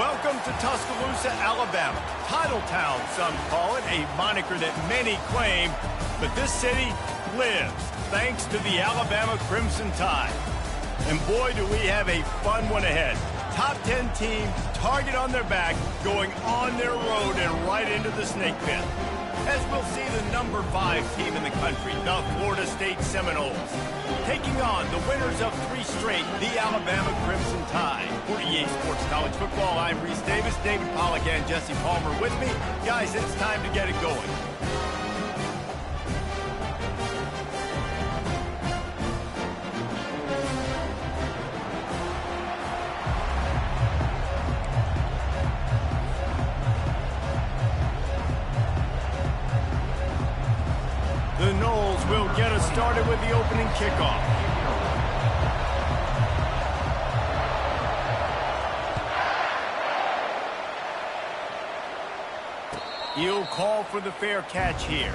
Welcome to Tuscaloosa, Alabama. Title Town, some call it, a moniker that many claim. But this city lives thanks to the Alabama Crimson Tide. And boy, do we have a fun one ahead. Top 10 team, target on their back, going on their road and right into the snake pit. As we'll see the number 5 team in the country, the Florida State Seminoles, taking on the winners of 3 straight, the Alabama Crimson Tide. For EA Sports College Football, I'm Reese Davis, David Pollack and Jesse Palmer with me. Guys, it's time to get it going. The Noles will get us started with the opening kickoff. He'll call for the fair catch here.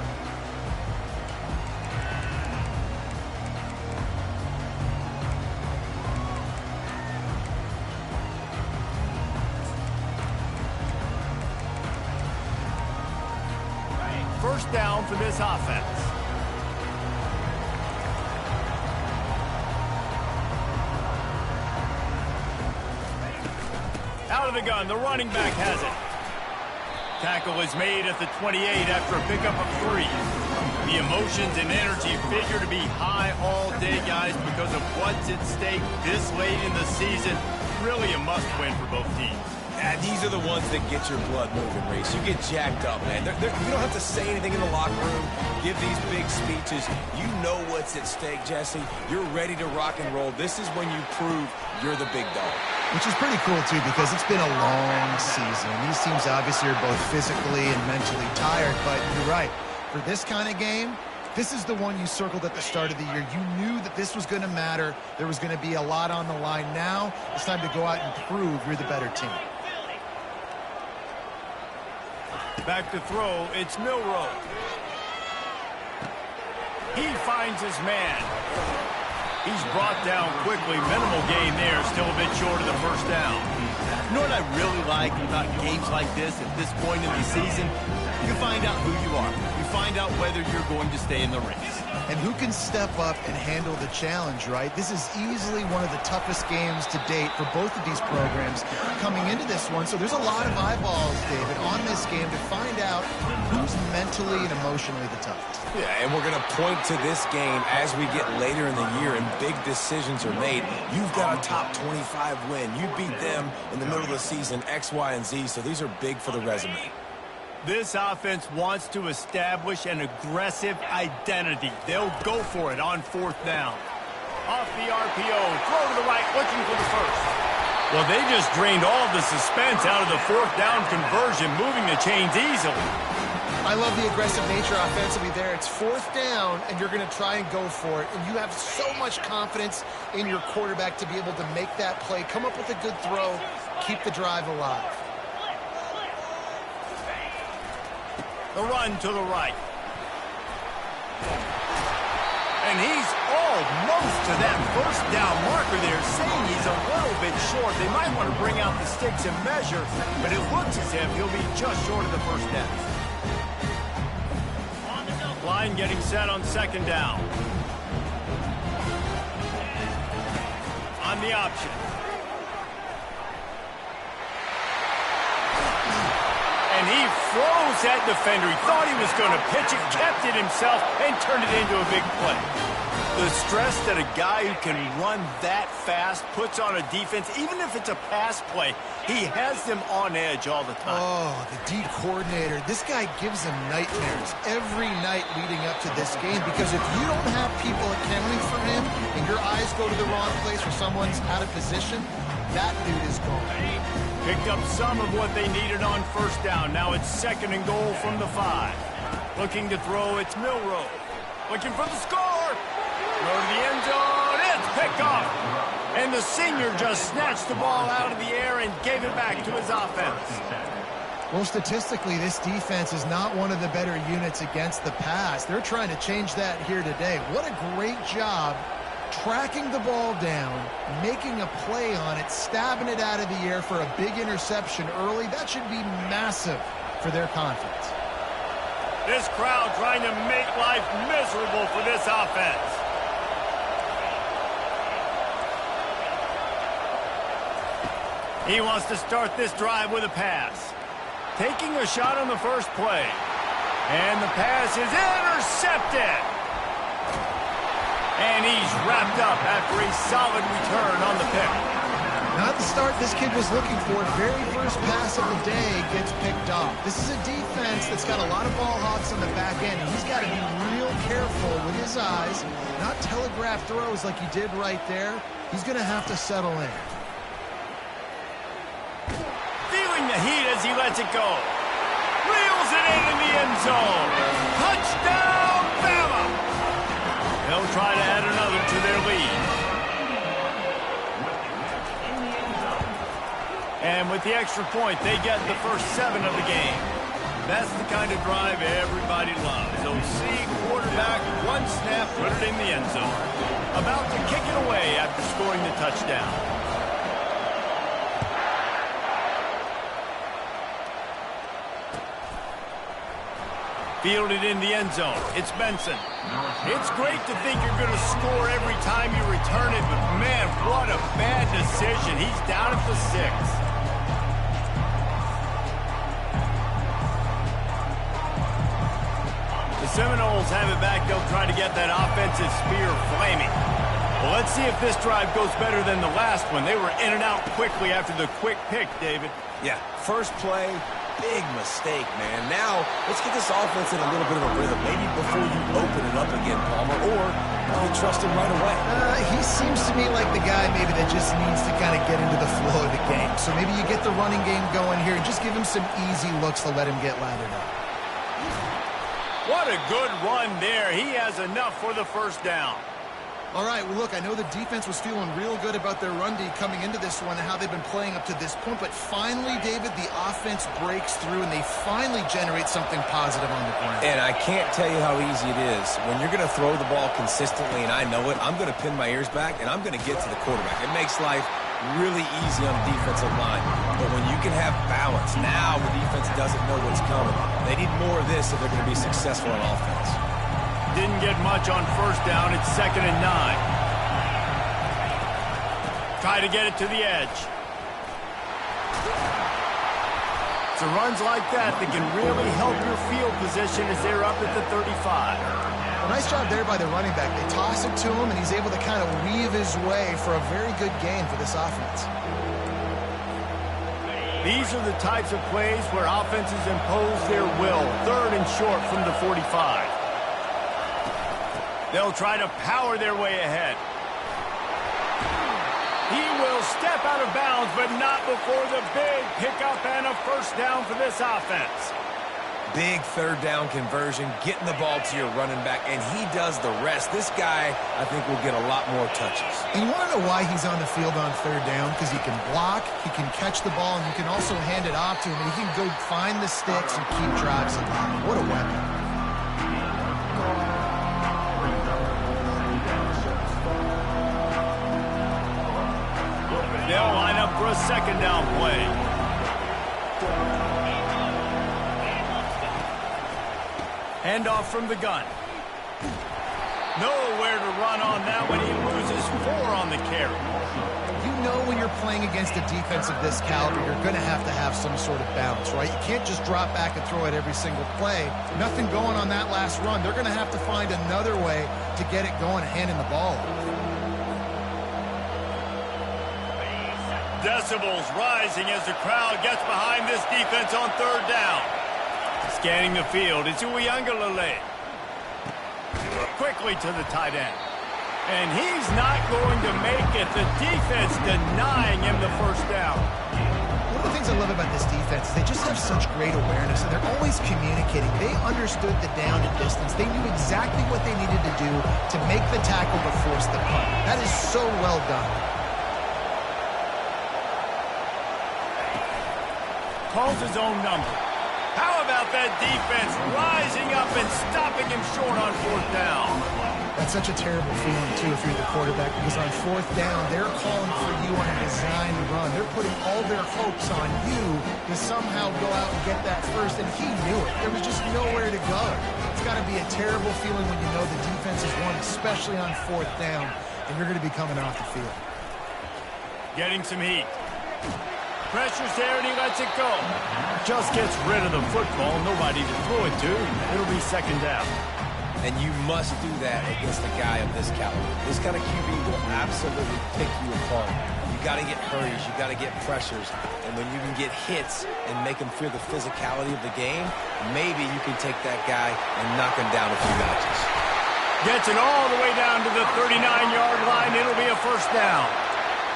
First down for this offense. Out of the gun, the running back has it. Tackle is made at the 28 after a pickup of 3. The emotions and energy figure to be high all day, guys, because of what's at stake this late in the season. Really a must-win for both teams. These are the ones that get your blood moving, Reese. You get jacked up, man. You don't have to say anything in the locker room, give these big speeches. You know what's at stake, Jesse. You're ready to rock and roll. This is when you prove you're the big dog. Which is pretty cool, too, because it's been a long season. These teams obviously are both physically and mentally tired, but you're right. For this kind of game, this is the one you circled at the start of the year. You knew that this was going to matter. There was going to be a lot on the line. Now it's time to go out and prove you're the better team. Back to throw, it's Milroe. He finds his man. He's brought down quickly. Minimal gain there, still a bit short of the first down. You know what I really like about games like this at this point in the season? You find out who you are. You find out whether you're going to stay in the race. And who can step up and handle the challenge, right? This is easily one of the toughest games to date for both of these programs coming into this one. So there's a lot of eyeballs, David, on this game to find out who's mentally and emotionally the toughest. Yeah, and we're going to point to this game as we get later in the year and big decisions are made. You've got a top 25 win. You beat them in the middle of the season, X, Y, and Z, so these are big for the resume. This offense wants to establish an aggressive identity. They'll go for it on 4th down. Off the RPO, throw to the right, looking for the first. Well, they just drained all the suspense out of the 4th down conversion, moving the chains easily. I love the aggressive nature offensively there. It's 4th down, and you're going to try and go for it. And you have so much confidence in your quarterback to be able to make that play, come up with a good throw, keep the drive alive. The run to the right. And he's almost to that first down marker there, saying he's a little bit short. They might want to bring out the sticks and measure, but it looks as if he'll be just short of the first down. Line getting set on 2nd down. On the option. And he froze that defender. He thought he was going to pitch it, kept it himself, and turned it into a big play. The stress that a guy who can run that fast puts on a defense, even if it's a pass play, he has them on edge all the time. Oh, the D coordinator. This guy gives them nightmares every night leading up to this game, because if you don't have people accounting for him and your eyes go to the wrong place or someone's out of position, that dude is gone. Picked up some of what they needed on 1st down. Now it's 2nd and goal from the 5. Looking to throw, it's Milroe. Looking for the score. Go to the end zone. It's picked off. And the senior just snatched the ball out of the air and gave it back to his offense. Well, statistically, this defense is not one of the better units against the pass. They're trying to change that here today. What a great job tracking the ball down, making a play on it, stabbing it out of the air for a big interception early. That should be massive for their confidence. This crowd trying to make life miserable for this offense. He wants to start this drive with a pass. Taking a shot on the first play. And the pass is intercepted. And he's wrapped up after a solid return on the pick. Not the start this kid was looking for. Very first pass of the day gets picked off. This is a defense that's got a lot of ball hawks on the back end. He's got to be real careful with his eyes, not telegraph throws like he did right there. He's going to have to settle in. Feeling the heat as he lets it go. Reels it in the end zone. Touchdown, Bama! They'll try to add another to their lead. And with the extra point, they get the first 7 of the game. That's the kind of drive everybody loves. OC quarterback, one snap, put it in the end zone. About to kick it away after scoring the touchdown. Fielded in the end zone. It's Benson. It's great to think you're going to score every time you return it, but man, what a bad decision. He's down at the 6. The Seminoles have it back. They'll try to get that offensive spear flaming. Well, let's see if this drive goes better than the last one. They were in and out quickly after the quick pick, David. Yeah, first play, big mistake, man. Now, let's get this offense in a little bit of a rhythm. Maybe before you open it up again, Palmer, or you trust him right away. He seems to me like the guy maybe that just needs to kind of get into the flow of the game. So maybe you get the running game going here and just give him some easy looks to let him get lathered up. What a good run there. He has enough for the first down. All right, well, look, I know the defense was feeling real good about their run D coming into this one and how they've been playing up to this point, but finally, David, the offense breaks through and they finally generate something positive on the ground. And I can't tell you how easy it is. When you're going to throw the ball consistently, and I know it, I'm going to pin my ears back, and I'm going to get to the quarterback. It makes life really easy on the defensive line. But when you can have balance, now the defense doesn't know what's coming. They need more of this if they're going to be successful on offense. Didn't get much on first down. It's 2nd and 9. Try to get it to the edge. So runs like that can really help your field position as they're up at the 35. Well, nice job there by the running back. They toss it to him, and he's able to kind of weave his way for a very good gain for this offense. These are the types of plays where offenses impose their will. 3rd and short from the 45. They'll try to power their way ahead. He will step out of bounds, but not before the big pickup and a first down for this offense. Big 3rd down conversion, getting the ball to your running back, and he does the rest. This guy, I think, will get a lot more touches. And you want to know why he's on the field on 3rd down? Because he can block, he can catch the ball, and you can also hand it off to him, and he can go find the sticks and keep drives alive. What a weapon. They'll line up for a 2nd down play. Handoff from the gun. Nowhere to run on that when he loses 4 on the carry. You know when you're playing against a defense of this caliber, you're going to have some sort of balance, right? You can't just drop back and throw it every single play. Nothing going on that last run. They're going to have to find another way to get it going and handing the ball off. Decibels rising as the crowd gets behind this defense on 3rd down. Scanning the field, it's Uiagalelei. Quickly to the tight end. And he's not going to make it. The defense denying him the first down. One of the things I love about this defense is they just have such great awareness, and they're always communicating. They understood the down and distance. They knew exactly what they needed to do to make the tackle to force the punt. That is so well done. Calls his own number. How about that defense rising up and stopping him short on 4th down? That's such a terrible feeling, too, if you're the quarterback, because on fourth down, they're calling for you on a designed run. They're putting all their hopes on you to somehow go out and get that first, and he knew it. There was just nowhere to go. It's got to be a terrible feeling when you know the defense has won, especially on fourth down, and you're going to be coming off the field. Getting some heat. Pressure's there, and he lets it go. Just gets rid of the football. Nobody to throw it to. It'll be second down. And you must do that against a guy of this caliber. This kind of QB will absolutely pick you apart. You got to get hurries. You got to get pressures. And when you can get hits and make him feel the physicality of the game, maybe you can take that guy and knock him down a few notches. Gets it all the way down to the 39-yard line. It'll be a first down.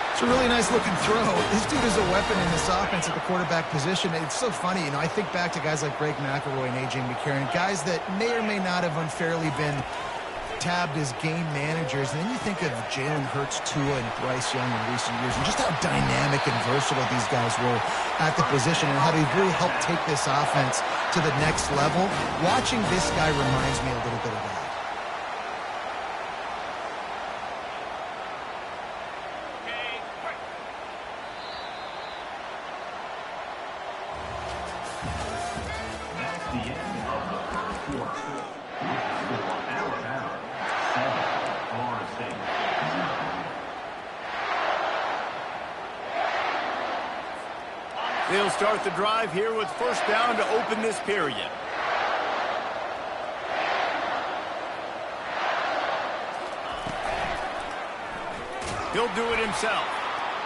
It's a really nice-looking throw. This dude is a weapon in this offense at the quarterback position. It's so funny, I think back to guys like Greg McElroy and A.J. McCarron, guys that may or may not have unfairly been tabbed as game managers. And then you think of Jalen Hurts, Tua, and Bryce Young in recent years, and just how dynamic and versatile these guys were at the position and how they really helped take this offense to the next level. Watching this guy reminds me a little bit of that. They'll start the drive here with first down to open this period. He'll do it himself.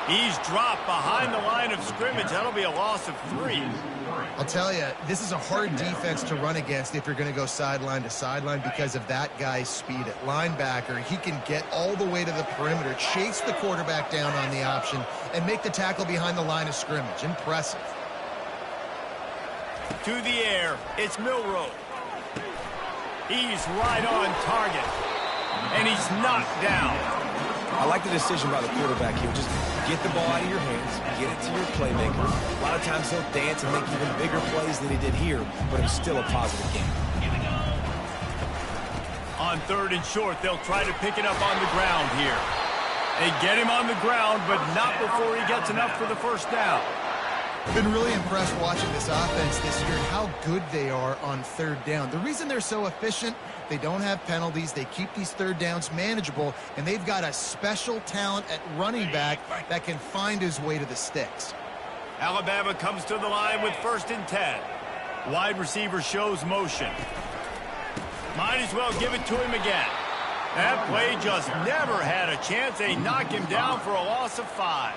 He's dropped behind the line of scrimmage. That'll be a loss of 3. I'll tell you, this is a hard defense to run against if you're going to go sideline to sideline because of that guy's speed at linebacker. He can get all the way to the perimeter, chase the quarterback down on the option, and make the tackle behind the line of scrimmage. Impressive. To the air, it's Milroe. He's right on target, and he's knocked down. I like the decision by the quarterback here. Just get the ball out of your hands, get it to your playmaker. A lot of times he'll dance and make even bigger plays than he did here, but it's still a positive game. On third and short, they'll try to pick it up on the ground here. They get him on the ground, but not before he gets enough for the first down. I've been really impressed watching this offense this year and how good they are on third down. The reason they're so efficient, they don't have penalties, they keep these third downs manageable, and they've got a special talent at running back that can find his way to the sticks. Alabama comes to the line with first and 10. Wide receiver shows motion. Might as well give it to him again. That play just never had a chance. They knock him down for a loss of 5.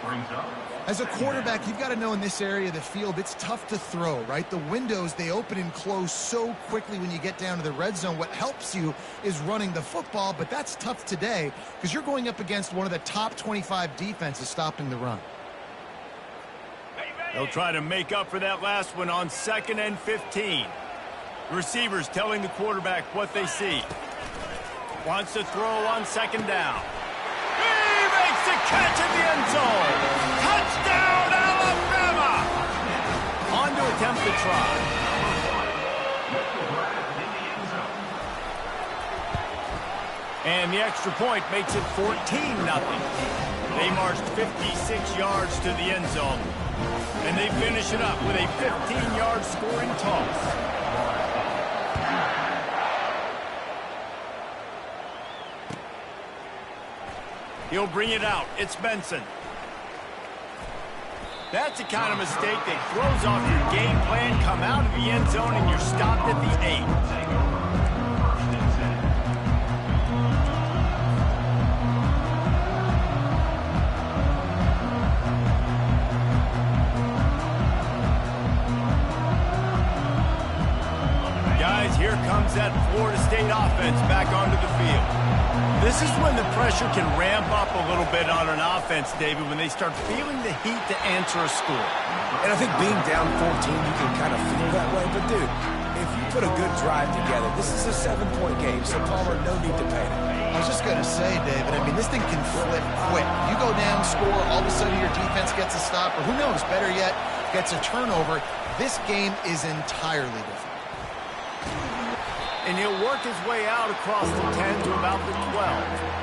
As a quarterback, you've got to know in this area of the field, it's tough to throw, right? The windows, they open and close so quickly when you get down to the red zone. What helps you is running the football, but that's tough today because you're going up against one of the top 25 defenses stopping the run. They'll try to make up for that last one on 2nd and 15. The receivers telling the quarterback what they see. Wants to throw on 2nd down. He makes the catch in the end zone. Touchdown, Alabama! On to attempt the try. And the extra point makes it 14-0. They marched 56 yards to the end zone. And they finish it up with a 15-yard scoring toss. He'll bring it out. It's Benson. That's the kind of mistake that throws off your game plan. Come out of the end zone and you're stopped at the 8. Guys, here comes that Florida State offense back onto the field. This is when the pressure can ramp up a little bit on an offense, David, when they start feeling the heat to answer a score. And I think being down 14, you can kind of feel that way. But, dude, if you put a good drive together, this is a 7-point game, so Palmer, no need to panic. I was just going to say, David, I mean, this thing can flip quick. You go down, score, all of a sudden your defense gets a stop, or who knows, better yet, gets a turnover. This game is entirely different. And he'll work his way out across the 10 to about the 12.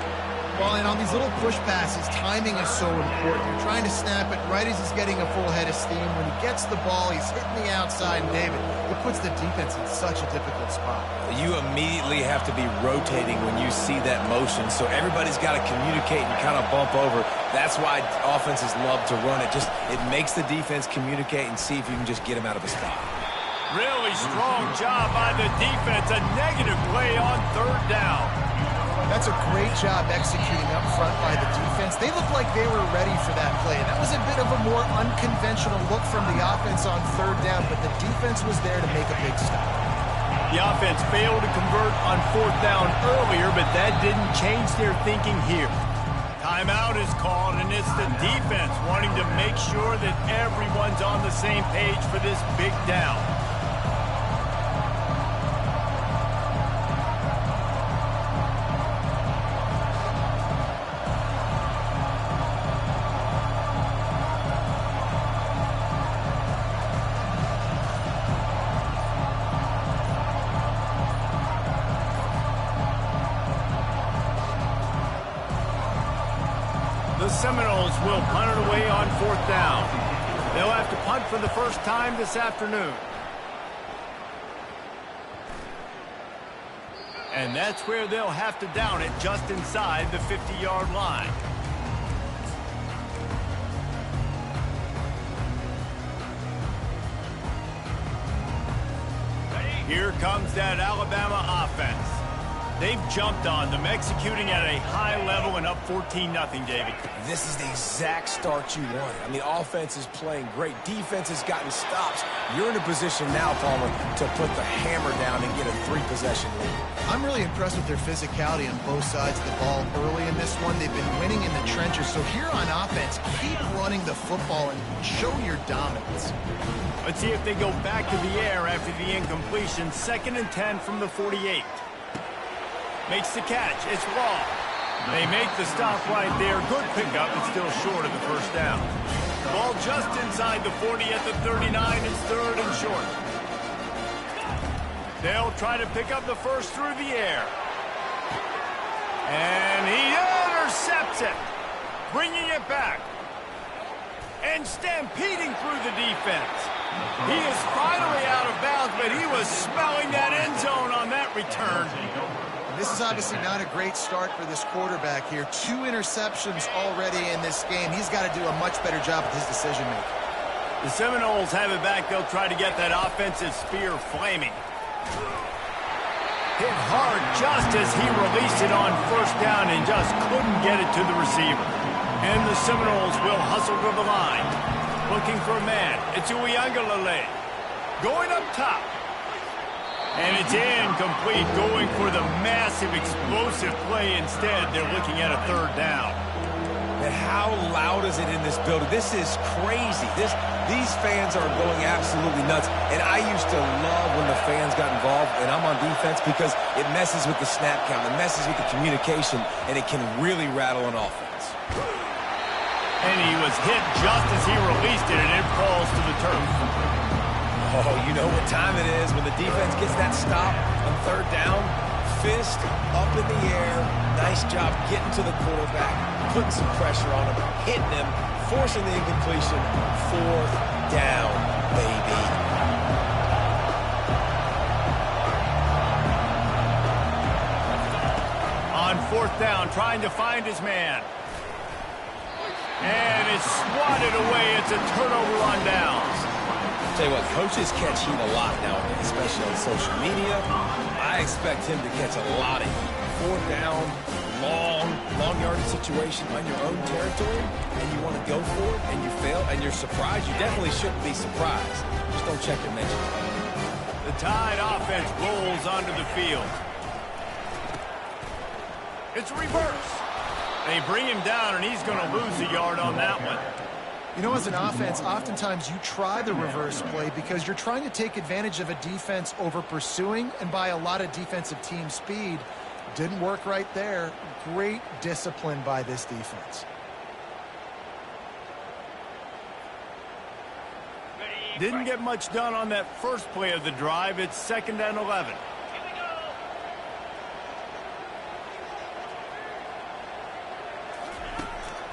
Well, and on these little push passes, timing is so important. You're trying to snap it right as he's getting a full head of steam. When he gets the ball, he's hitting the outside, and David, it puts the defense in such a difficult spot. You immediately have to be rotating when you see that motion, so everybody's got to communicate and kind of bump over. That's why offenses love to run it. It makes the defense communicate and see if you can just get him out of a spot. Really strong job by the defense. A negative play on third down. That's a great job executing up front by the defense. They looked like they were ready for that play. That was a bit of a more unconventional look from the offense on third down, but the defense was there to make a big stop. The offense failed to convert on fourth down earlier, but that didn't change their thinking here. Timeout is called, and it's the defense wanting to make sure that everyone's on the same page for this big down. The Seminoles will punt it away on fourth down. They'll have to punt for the first time this afternoon. And that's where they'll have to down it, just inside the 50-yard line. Here comes that Alabama offense. They've jumped on them, executing at a high level and up 14-0, David. This is the exact start you want. I mean, offense is playing great. Defense has gotten stops. You're in a position now, Palmer, to put the hammer down and get a 3-possession lead. I'm really impressed with their physicality on both sides of the ball early in this one. They've been winning in the trenches. So here on offense, keep running the football and show your dominance. Let's see if they go back to the air after the incompletion. 2nd and 10 from the 48. Makes the catch. It's Raw. They make the stop right there. Good pickup, but still short of the first down. Ball just inside the 40 at the 39. It's 3rd and short. They'll try to pick up the first through the air. And he intercepts it. Bringing it back. And stampeding through the defense. He is finally out of bounds, but he was smelling that end zone on that return. This is obviously not a great start for this quarterback here. 2 interceptions already in this game. He's got to do a much better job with his decision-making. The Seminoles have it back. They'll try to get that offensive spear flaming. Hit hard just as he released it on first down and just couldn't get it to the receiver. And the Seminoles will hustle to the line. Looking for a man. It's Uiagalelei. Going up top. And it's incomplete, going for the massive, explosive play instead. They're looking at a 3rd down. And how loud is it in this building? This is crazy. These fans are going absolutely nuts. And I used to love when the fans got involved, and I'm on defense, because it messes with the snap count. It messes with the communication, and it can really rattle an offense. And he was hit just as he released it, and it falls to the turf. Oh, you know what time it is when the defense gets that stop on 3rd down. Fist up in the air. Nice job getting to the quarterback, putting some pressure on him, hitting him, forcing the incompletion. 4th down, baby. On 4th down, trying to find his man. And it's swatted away. It's a turnover on downs. Tell you what, coaches catch heat a lot nowadays, especially on social media. I expect him to catch a lot of heat. 4th down, long yardage situation on your own territory, and you want to go for it, and you fail, and you're surprised. You definitely shouldn't be surprised. Just don't check your mention. The Tide offense rolls onto the field. It's a reverse. They bring him down, and he's going to lose a yard on that one. You know, as an offense, oftentimes you try the reverse play because you're trying to take advantage of a defense over pursuing and by a lot of defensive team speed. Didn't work right there. Great discipline by this defense. Didn't get much done on that first play of the drive. It's 2nd and 11.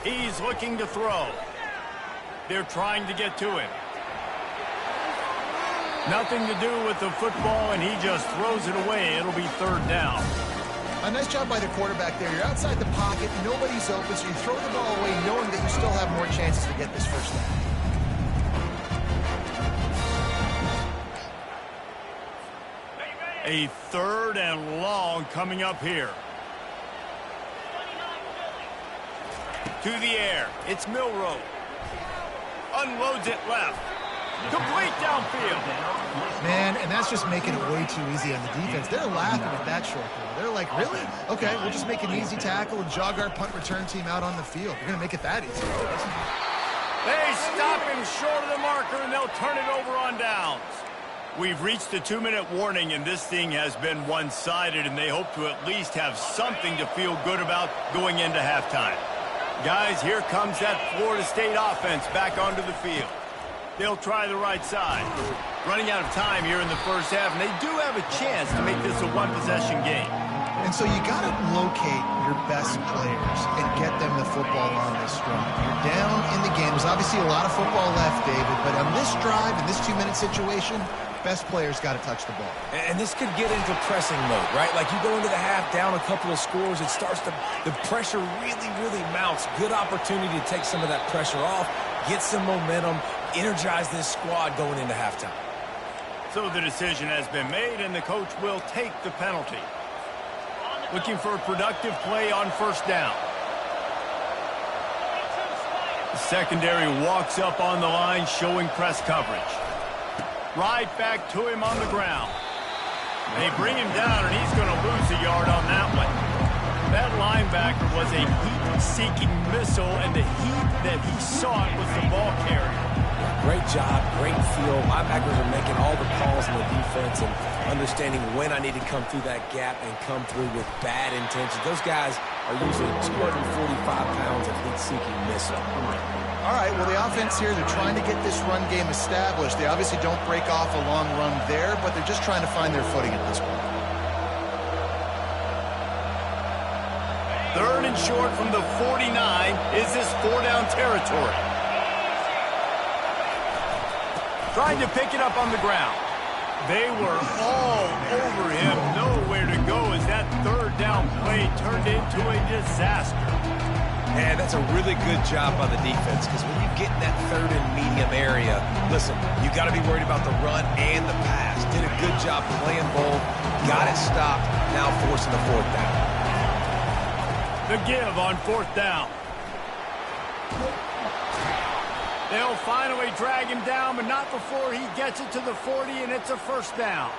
He's looking to throw. They're trying to get to him. Nothing to do with the football, and he just throws it away. It'll be third down. A nice job by the quarterback there. You're outside the pocket, nobody's open, so you throw the ball away knowing that you still have more chances to get this first down. A third and long coming up here. To the air. It's Milroe. Unloads it left. Complete downfield. Man, and that's just making it way too easy on the defense. They're laughing at that short throw. They're like, really? Okay, we'll just make an easy tackle and jog our punt return team out on the field. We're going to make it that easy. They stop him short of the marker, and they'll turn it over on downs. We've reached the 2-minute warning, and this thing has been one-sided, and they hope to at least have something to feel good about going into halftime. Guys, here comes that Florida State offense back onto the field. They'll try the right side. Running out of time here in the first half, and they do have a chance to make this a one-possession game. And so you got to locate your best players and get them the football on this drive. You're down in the game. There's obviously a lot of football left, David, but on this drive, in this 2-minute situation, best players got to touch the ball. And this could get into pressing mode, right? Like you go into the half down a couple of scores, it starts to, the pressure really mounts. Good opportunity to take some of that pressure off, get some momentum, energize this squad going into halftime. So the decision has been made, and the coach will take the penalty. Looking for a productive play on first down. The secondary walks up on the line, showing press coverage. Right back to him on the ground. They bring him down, and he's going to lose a yard on that one. That linebacker was a heat-seeking missile, and the heat that he sought was the ball carrier. Great job, great feel. Linebackers are making all the calls in the defense and understanding when I need to come through that gap and come through with bad intentions. Those guys are usually 245 pounds of heat-seeking missile. All right, well, the offense here, they're trying to get this run game established. They obviously don't break off a long run there, but they're just trying to find their footing at this point. Third and short from the 49. Is this four-down territory? Trying to pick it up on the ground. They were all over him. Nowhere to go as that third down play turned into a disaster. And that's a really good job by the defense, because when you get in that third and medium area, listen, you got to be worried about the run and the pass. Did a good job playing both, got it stopped, now forcing the fourth down. The give on fourth down. They'll finally drag him down, but not before he gets it to the 40, and it's a first down.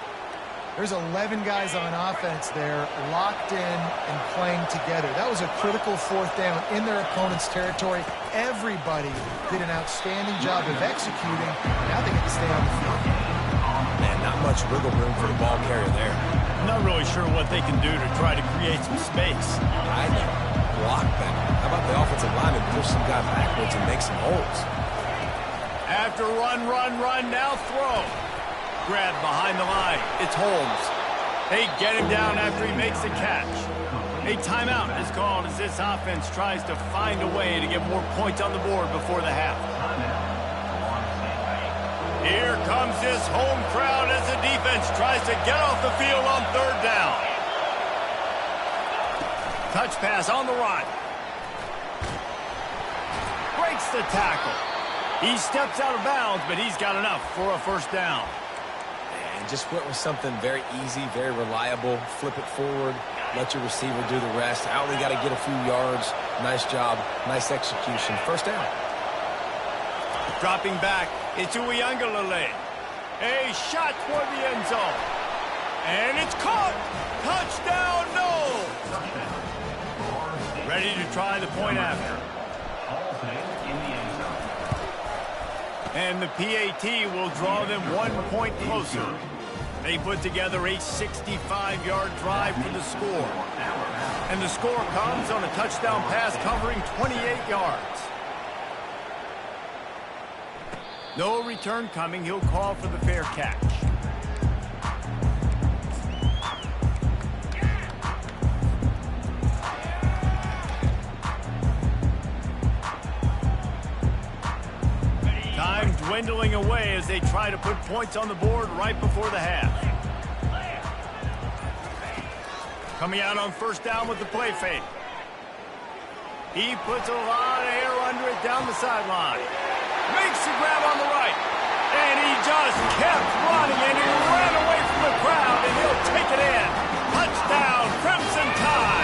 There's 11 guys on offense there, locked in and playing together. That was a critical fourth down in their opponent's territory. Everybody did an outstanding job of executing. Now they get to stay on the field. Man, not much wiggle room for the ball carrier there. I'm not really sure what they can do to try to create some space. I know. Block better. How about the offensive lineman push some guy backwards and make some holes? After run, now throw. Grab behind the line. It's Holmes. They get him down after he makes the catch. A timeout is called as this offense tries to find a way to get more points on the board before the half. Here comes this home crowd as the defense tries to get off the field on third down. Touch pass on the run. Breaks the tackle. He steps out of bounds, but he's got enough for a first down. And just went with something very easy, very reliable. Flip it forward, let your receiver do the rest. I only got to get a few yards. Nice job, nice execution. First down. Dropping back, it's Uiagalelei. A shot toward the end zone. And it's caught. Touchdown, no. Ready to try the point after. And the PAT will draw them 1 point closer. They put together a 65-yard drive for the score. And the score comes on a touchdown pass covering 28 yards. No return coming. He'll call for the fair catch. dwindling away as they try to put points on the board right before the half. Coming out on first down with the play fake. He puts a lot of air under it down the sideline. Makes the grab on the right. And he just kept running, and he ran away from the crowd, and he'll take it in. Touchdown, Crimson Tide.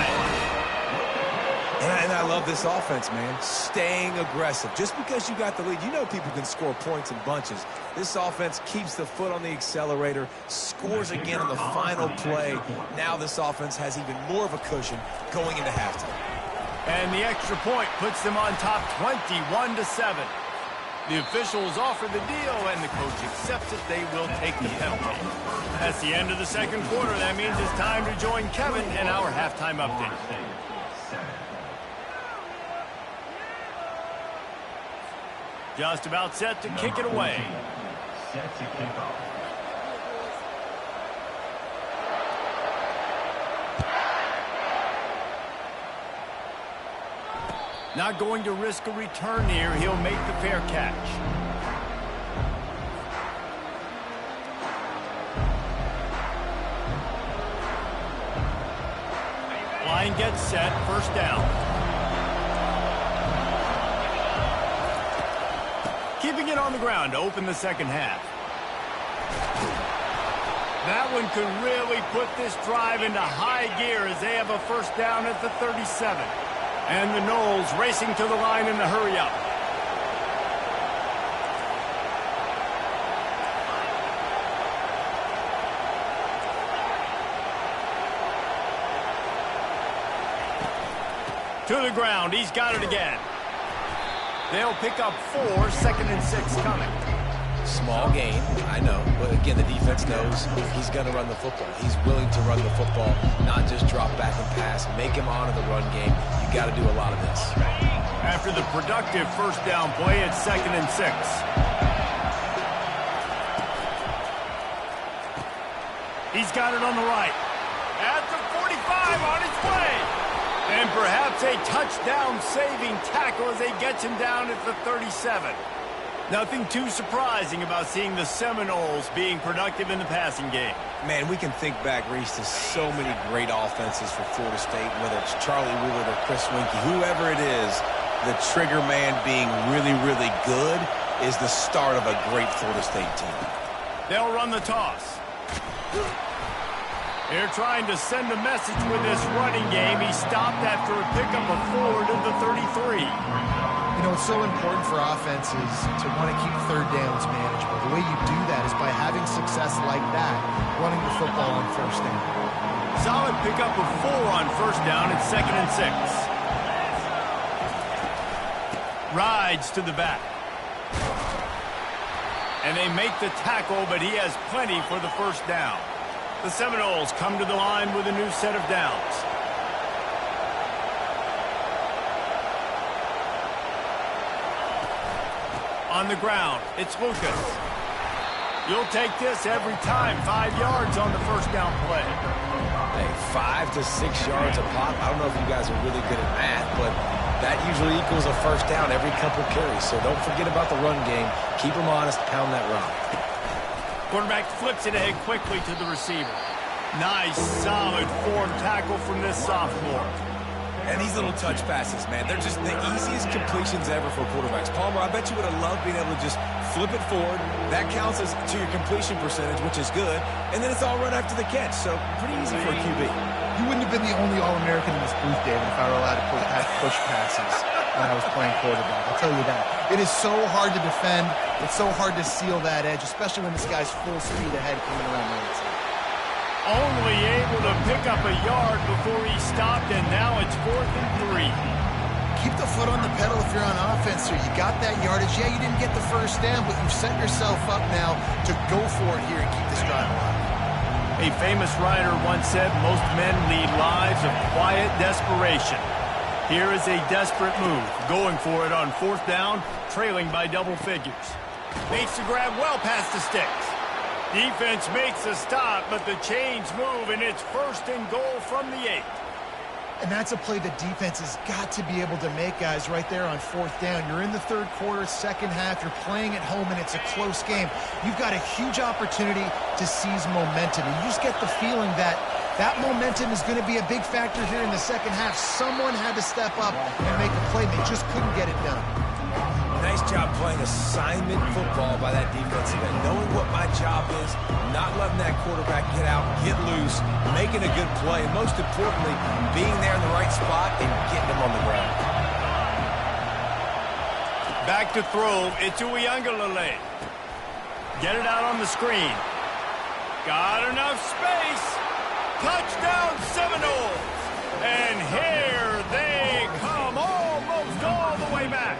And I love this offense, man. Staying aggressive. Just because you got the lead, you know people can score points in bunches. This offense keeps the foot on the accelerator, scores again on the final play. Now this offense has even more of a cushion going into halftime. And the extra point puts them on top 21-7. The officials offer the deal, and the coach accepts it. They will take the penalty. That's the end of the second quarter. That means it's time to join Kevin in our halftime update. Just about set to kick it away. Set to kick off. Not going to risk a return here. He'll make the fair catch. Line gets set. First down. Keeping it on the ground to open the second half. That one could really put this drive into high gear as they have a first down at the 37. And the Noles racing to the line in a hurry-up. To the ground. He's got it again. They'll pick up 4, second and 6 coming. Small gain, I know. But again, the defense knows he's going to run the football. He's willing to run the football, not just drop back and pass. Make him honor the run game. You got to do a lot of this. After the productive first down play, it's second and 6. He's got it on the right. At the 45 on his way. And perhaps a touchdown-saving tackle as they get him down at the 37. Nothing too surprising about seeing the Seminoles being productive in the passing game. Man, we can think back, Reese, to so many great offenses for Florida State, whether it's Charlie Woolard or Chris Winkie, whoever it is, the trigger man being really, really good is the start of a great Florida State team. They'll run the toss. They're trying to send a message with this running game. He stopped after a pickup of 4 to the 33. You know, it's so important for offenses to want to keep third downs manageable. The way you do that is by having success like that, running the football on first down. Solid pickup of 4 on first down. It's second and 6. Rides to the back. And they make the tackle, but he has plenty for the first down. The Seminoles come to the line with a new set of downs. On the ground, it's Lucas. You'll take this every time. 5 yards on the first down play. Hey, 5 to 6 yards a pop. I don't know if you guys are really good at math, but that usually equals a first down every couple carries. So don't forget about the run game. Keep them honest, pound that rock. Quarterback flips it ahead quickly to the receiver. Nice, solid form tackle from this sophomore. And these little touch passes, man, they're just the easiest completions ever for quarterbacks. Palmer, I bet you would have loved being able to just flip it forward. That counts as to your completion percentage, which is good. And then it's all run after the catch, so pretty easy for a QB. You wouldn't have been the only All-American in this booth, David, if I were allowed to have push passes when I was playing quarterback. I'll tell you that. It is so hard to defend. It's so hard to seal that edge, especially when this guy's full speed ahead coming around the outside. Only able to pick up a yard before he stopped, and now it's 4th and 3. Keep the foot on the pedal if you're on offense here. You got that yardage. Yeah, you didn't get the first down, but you've set yourself up now to go for it here and keep this drive alive. A famous writer once said, most men lead lives of quiet desperation. Here is a desperate move, going for it on 4th down, trailing by double figures. Makes the grab well past the sticks. Defense makes a stop, but the chains move, and it's 1st and goal from the 8. And that's a play the defense has got to be able to make, guys, right there on fourth down. You're in the third quarter, second half. You're playing at home, and it's a close game. You've got a huge opportunity to seize momentum. And you just get the feeling that that momentum is going to be a big factor here in the second half. Someone had to step up and make a play. They just couldn't get it done. Nice job playing assignment football by that defensive end. Knowing what my job is, not letting that quarterback get out, get loose, making a good play, and most importantly, being there in the right spot and getting him on the ground. Back to throw. It's Uiagalelei. Get it out on the screen. Got enough space. Touchdown Seminoles. And here they come, almost all the way back.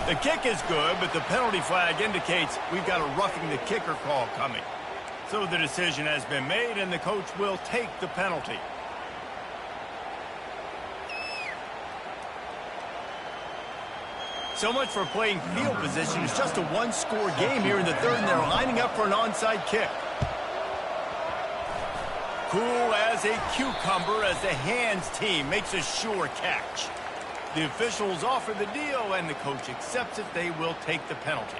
The kick is good, but the penalty flag indicates we've got a roughing the kicker call coming. So the decision has been made, and the coach will take the penalty. So much for playing field position. It's just a one-score game here in the third, and they're lining up for an onside kick. Cool as a cucumber as the hands team makes a sure catch. The officials offer the deal, and the coach accepts it. They will take the penalty.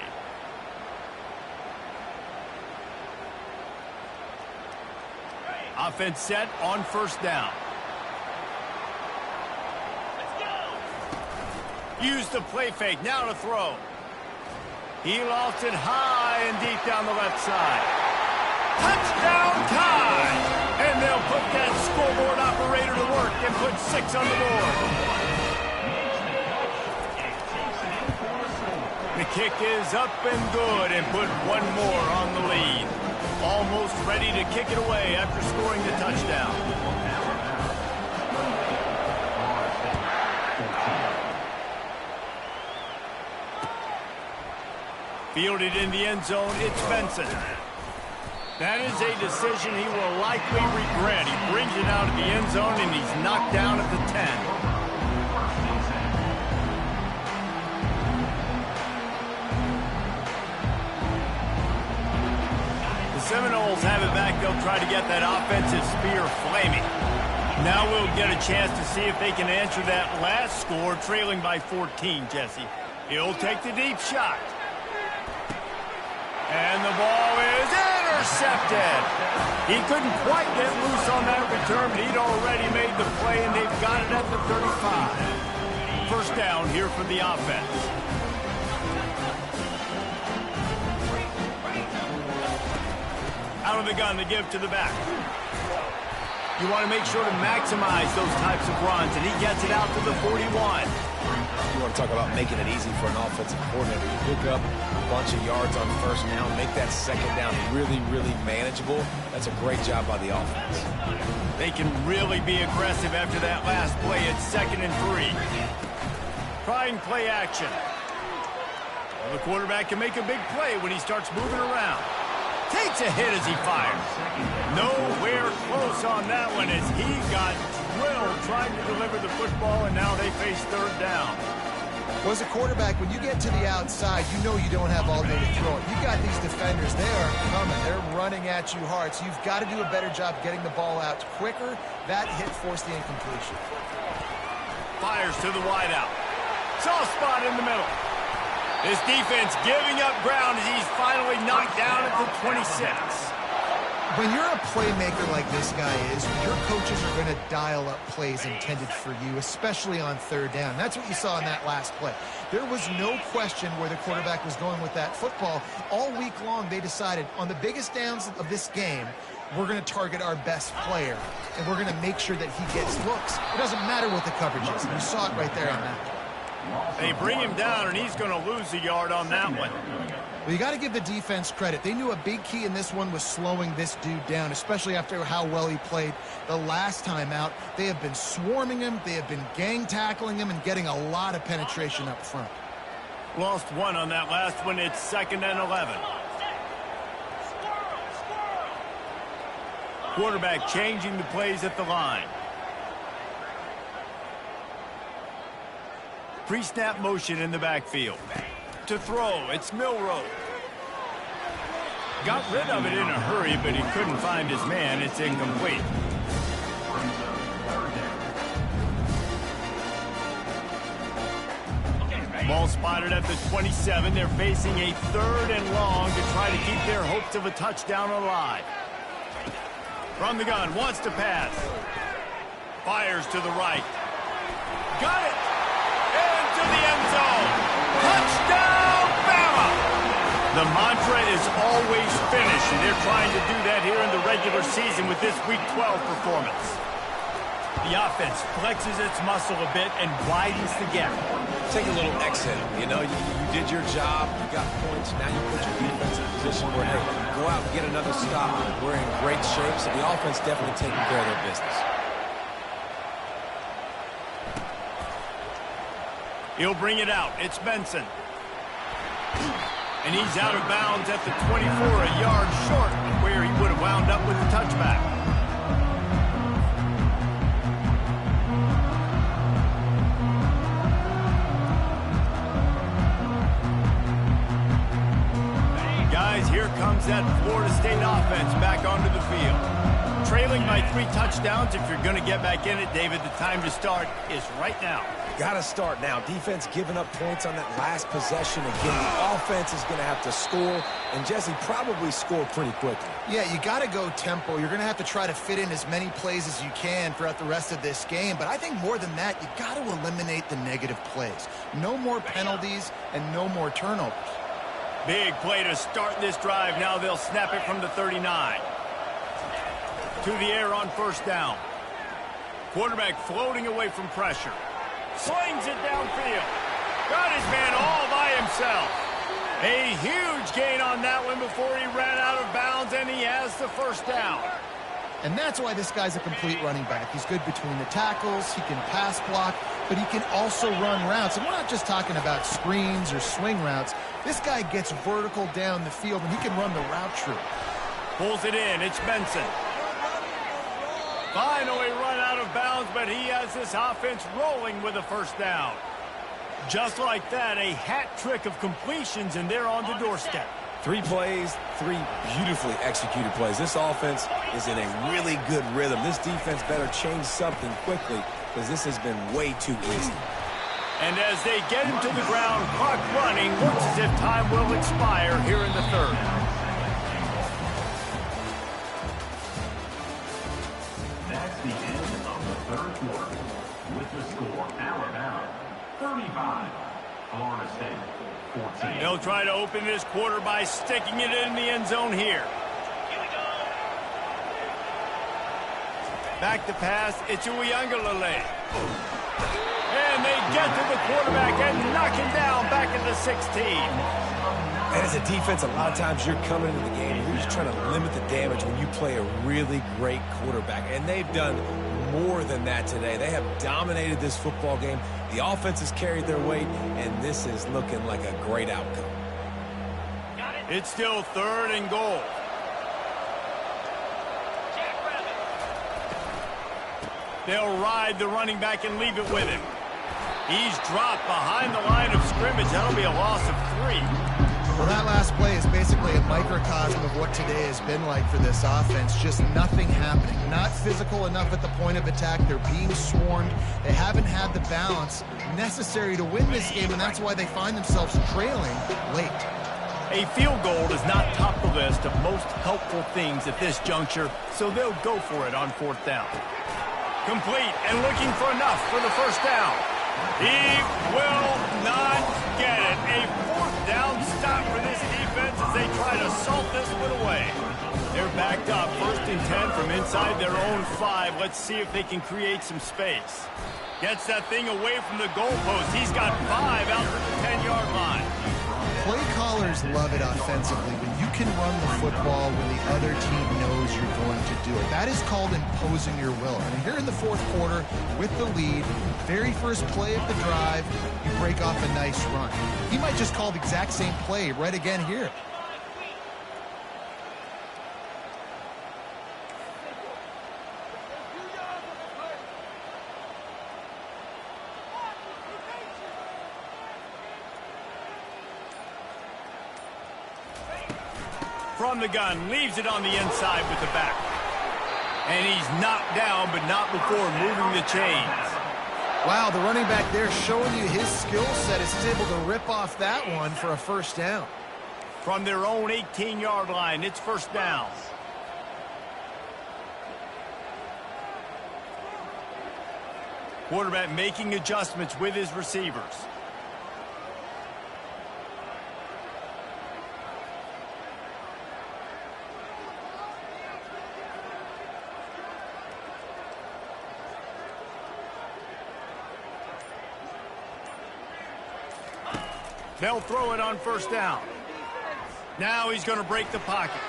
Offense set on first down. Use the play fake. Now to throw. He lofts it high and deep down the left side. Touchdown time! And they'll put that scoreboard operator to work and put 6 on the board. The kick is up and good and put one more on the lead. Almost ready to kick it away after scoring the touchdown. Fielded in the end zone, it's Benson. That is a decision he will likely regret. He brings it out of the end zone and he's knocked down at the 10. Seminoles have it back. They'll try to get that offensive spear flaming. Now we'll get a chance to see if they can answer that last score, trailing by 14, Jesse. He'll take the deep shot. And the ball is intercepted. He couldn't quite get loose on that return, but he'd already made the play, and they've got it at the 35. First down here for the offense. Out of the gun to give to the back. You want to make sure to maximize those types of runs, and he gets it out to the 41. You want to talk about making it easy for an offensive coordinator. You pick up a bunch of yards on first down, make that second down really, really manageable. That's a great job by the offense. They can really be aggressive after that last play. It's 2nd and 3. Trying play action. Well, the quarterback can make a big play when he starts moving around. Takes a hit as he fires. Nowhere close on that one as he got drilled trying to deliver the football, and now they face third down. Well, as a quarterback, when you get to the outside, you know you don't have all day to throw it. You've got these defenders. They are coming. They're running at you hard, so you've got to do a better job getting the ball out quicker. That hit forced the incompletion. Fires to the wideout. Soft spot in the middle. This defense giving up ground as he's finally knocked down at the 26. When you're a playmaker like this guy is, your coaches are going to dial up plays intended for you, especially on third down. That's what you saw in that last play. There was no question where the quarterback was going with that football. All week long, they decided on the biggest downs of this game, we're going to target our best player, and we're going to make sure that he gets looks. It doesn't matter what the coverage is. You saw it right there on that. They bring him down, and he's going to lose a yard on that one. Well, you got to give the defense credit. They knew a big key in this one was slowing this dude down, especially after how well he played the last time out. They have been swarming him. They have been gang tackling him and getting a lot of penetration up front. Lost one on that last one. It's 2nd and 11. Quarterback changing the plays at the line. Pre-snap motion in the backfield. To throw, it's Milroe. Got rid of it in a hurry, but he couldn't find his man. It's incomplete. Ball spotted at the 27. They're facing a 3rd and long to try to keep their hopes of a touchdown alive. From the gun, wants to pass. Fires to the right. Got it! Into the end zone. Touchdown, Bama! The mantra is always finish, and they're trying to do that here in the regular season with this Week 12 performance. The offense flexes its muscle a bit and widens the gap. Take a little exhale. You know, you did your job. You got points. Now you put your defense in a position where, hey, go out and get another stop. We're in great shape, so the offense definitely taking care of their business. He'll bring it out. It's Benson. And he's out of bounds at the 24, a yard short of where he would have wound up with the touchback. Guys, here comes that Florida State offense back onto the field. Trailing by 3 touchdowns. If you're going to get back in it, David, the time to start is right now. Got to start now. Defense giving up points on that last possession. Again, the offense is going to have to score, and Jesse probably score pretty quickly. Yeah, you got to go tempo. You're going to have to try to fit in as many plays as you can throughout the rest of this game. But I think more than that, you got to eliminate the negative plays. No more penalties and no more turnovers. Big play to start this drive. Now they'll snap it from the 39. To the air on 1st down. Quarterback floating away from pressure. Slings it downfield. Got his man all by himself. A huge gain on that one before he ran out of bounds, and he has the 1st down. And that's why this guy's a complete running back. He's good between the tackles, he can pass block, but he can also run routes. And we're not just talking about screens or swing routes. This guy gets vertical down the field, and he can run the route tree. Pulls it in. It's Benson. Finally run out of bounds, but he has this offense rolling with a 1st down. Just like that, a hat trick of completions, and they're on the doorstep. 3 plays, 3 beautifully executed plays. This offense is in a really good rhythm. This defense better change something quickly because this has been way too easy. And as they get him to the ground, clock running, looks as if time will expire here in the 3rd. That's the end of the 3rd quarter. With the score, Alabama 35, Florida State 14. They'll try to open this quarter by sticking it in the end zone here. Back to pass, it's Uiagalelei. And they get to the quarterback and knock him down back at the 16. And as a defense, a lot of times you're coming into the game and you're just trying to limit the damage when you play a really great quarterback. And they've done more than that today. They have dominated this football game. The offense has carried their weight, and this is looking like a great outcome. It's still 3rd and goal. They'll ride the running back and leave it with him. He's dropped behind the line of scrimmage. That'll be a loss of 3. Well, that last play is basically a microcosm of what today has been like for this offense. Just nothing happening. Not physical enough at the point of attack. They're being swarmed. They haven't had the balance necessary to win this game, and that's why they find themselves trailing late. A field goal does not top the list of most helpful things at this juncture, so they'll go for it on 4th down. Complete and looking for enough for the 1st down. He will not get it. A 4th down stop for this defense as they try to salt this one away. They're backed up. 1st and 10 from inside their own 5. Let's see if they can create some space. Gets that thing away from the goalpost. He's got 5 out to the 10-yard line. Play callers love it offensively when you can run the football when the other team knows you're going to do it. That is called imposing your will. And here in the 4th quarter with the lead, very first play of the drive, you break off a nice run. He might just call the exact same play right again here. from the gun, leaves it on the inside with the back. And he's knocked down, but not before moving the chains. Wow, the running back there showing you his skill set as he's able to rip off that one for a first down. From their own 18-yard line, it's first down. Quarterback making adjustments with his receivers. They'll throw it on first down. Now he's going to break the pocket.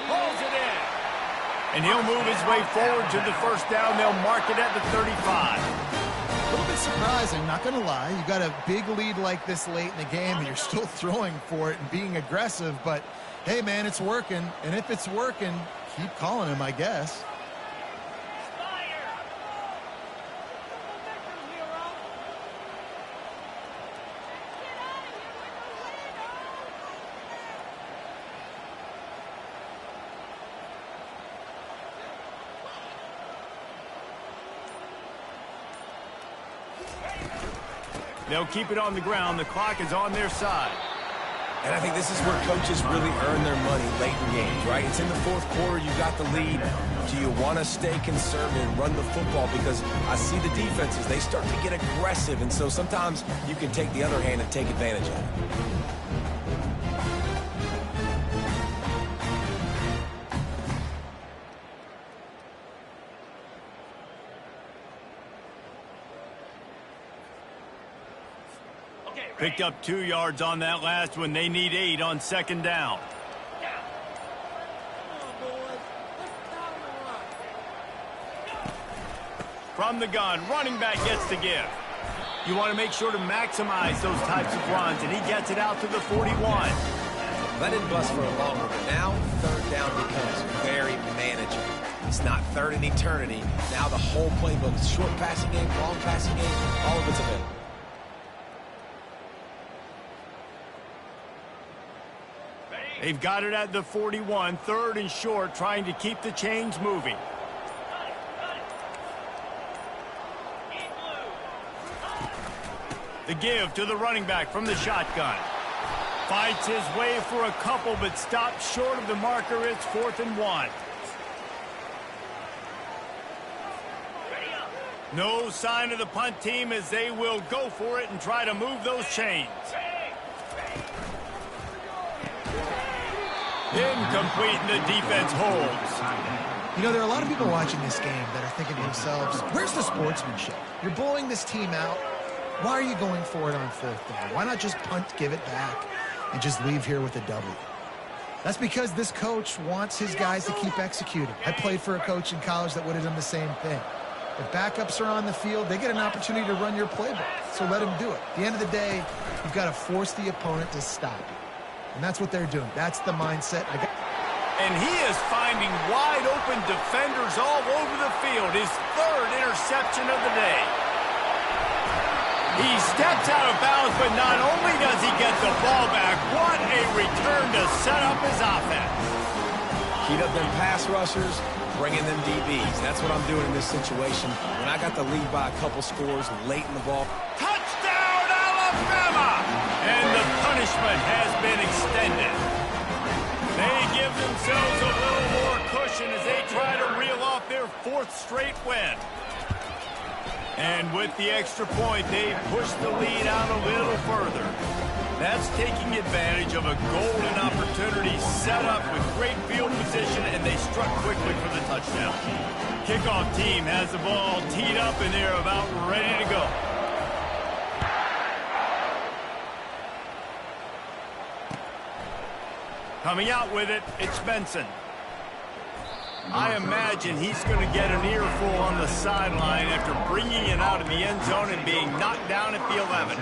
Pulls it in. And he'll move his way forward to the first down. They'll mark it at the 35. A little bit surprising, not going to lie. You got a big lead like this late in the game, and you're still throwing for it and being aggressive. But, hey, man, it's working. And if it's working, keep calling him, I guess. They'll keep it on the ground. The clock is on their side. And I think this is where coaches really earn their money late in games, right? It's in the fourth quarter. You got the lead. Do you want to stay conservative and run the football? Because I see the defenses, they start to get aggressive. And so sometimes you can take the other hand and take advantage of it. Picked up 2 yards on that last one. They need 8 on second down. From the gun, running back gets the give. You want to make sure to maximize those types of runs, and he gets it out to the 41. Let it bust for a long one, but now third down becomes very manageable. It's not third in eternity. Now the whole playbook, short passing game, long passing game, all of it's available. They've got it at the 41, third and short, trying to keep the chains moving. The give to the running back from the shotgun. Fights his way for a couple, but stops short of the marker. It's 4th and 1. No sign of the punt team as they will go for it and try to move those chains. Incomplete, and the defense holds. You know, there are a lot of people watching this game that are thinking to themselves, where's the sportsmanship? You're blowing this team out. Why are you going for it on 4th down? Why not just punt, give it back, and just leave here with a W? That's because this coach wants his guys to keep executing. I played for a coach in college that would have done the same thing. If backups are on the field, they get an opportunity to run your playbook, so let them do it. At the end of the day, you've got to force the opponent to stop you. And that's what they're doing. That's the mindset. And he is finding wide open defenders all over the field. His 3rd interception of the day. He steps out of bounds, but not only does he get the ball back, what a return to set up his offense. Heat up them pass rushers, bring in them DBs. That's what I'm doing in this situation. When I got the lead by a couple scores late in the ball. Touchdown, Alabama! And the punishment has been extended. They give themselves a little more cushion as they try to reel off their 4th straight win. And with the extra point, they push the lead out a little further. That's taking advantage of a golden opportunity set up with great field position, and they struck quickly for the touchdown. Kickoff team has the ball teed up, and they're about ready to go. Coming out with it, it's Benson. I imagine he's going to get an earful on the sideline after bringing it out of the end zone and being knocked down at the 11.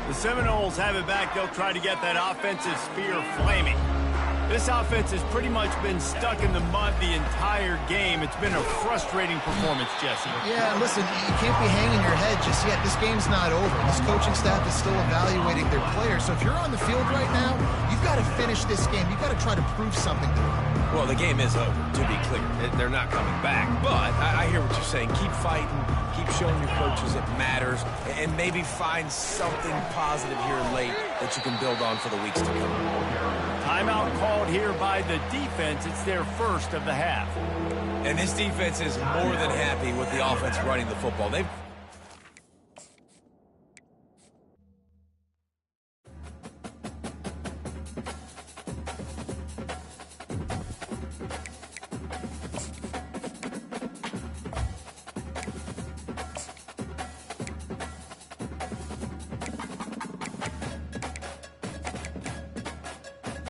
The Seminoles have it back. They'll try to get that offensive spear flaming. This offense has pretty much been stuck in the mud the entire game. It's been a frustrating performance, Jesse. Yeah, listen, you can't be hanging your head just yet. This game's not over. This coaching staff is still evaluating their players. So if you're on the field right now, you've got to finish this game. You've got to try to prove something to them. Well, the game is over, to be clear. They're not coming back. But I hear what you're saying. Keep fighting. Keep showing your coaches it matters. And maybe find something positive here late that you can build on for the weeks to come. Timeout called here by the defense. It's their first of the half. And this defense is more than happy with the offense running the football. They've